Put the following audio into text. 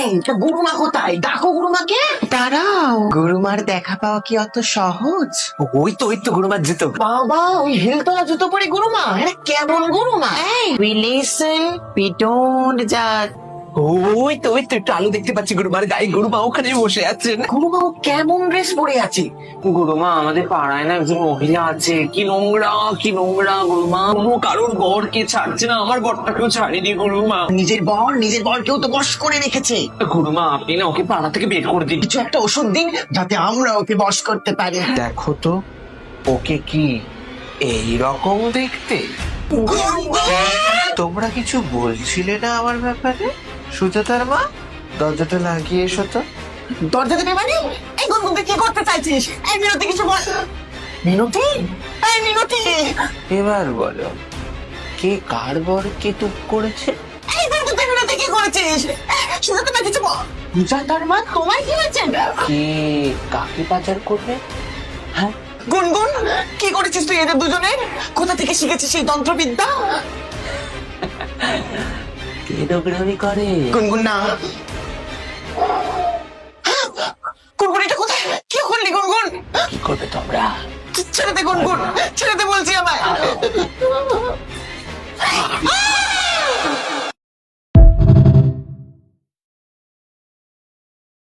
এই তা গুরুমা কোথায়? ডাকো গুরুমাকে। দাঁড়াও, গুরুমার দেখা পাওয়া কি অত সহজ? ওই তো গুরুমার জুতো। বাবা, ওই হিলতলা জুতো পরে গুরুমা? এটা কেমন গুরুমা? We listen, we don't judge. ওই তো একটু আলো দেখতে পাচ্ছি গুরুমার গায়ে। গুরুমা ওখানে বসে আছেন। গুরুমা ও কেমন ড্রেস পরে আছে? গুরুমা, আমাদের পাড়ায় না একজন মহিলা আছে, কি নোংরা কি নোংরা গুরুমা। কোনো কারোর বরকে ছাড়ছে না, আমার বরটাকেও ছাড়েনি গুরুমা। নিজের বরকেও তো বশ করে রেখেছে। গুরুমা, আপনি না ওকে পাড়া থেকে বের করে দিন। কিছু একটা ওষুধ দিন যাতে আমরা ওকে বশ করতে পারি। দেখো তো ওকে কি এই রকম দেখতে? তোমরা কিছু বলছিলে না আমার ব্যাপারে? সুজাতার মা, দরজাটা লাগিয়ে এসো তো। দরজা দেবে মানে? এই গুনগুনকে কি করতে চাইছিস? এই মিনতি কিছু বল। মিনতি, এই মিনতি, এবার বলো, কে কার বরকে তুপ করেছে? এই গুনগুনকে মিনতি কি করেছিস? সুজাতা কিছু বল। সুজাতার মা, তোমার কি হয়েছে? কে কাকে পাচার করবে? হ্যাঁ, গুনগুন, কি করেছিস তুই এদের দুজনে? কোথা থেকে শিখেছিস এই তন্ত্রবিদ্যা? কে নোংরামি করে? গুনগুন না। গুনগুন, এটা কোথায়? কি করলি গুনগুন? কি করবে তোমরা? ছেড়ে দে গুনগুন, ছেড়ে দে বলছি আমায়।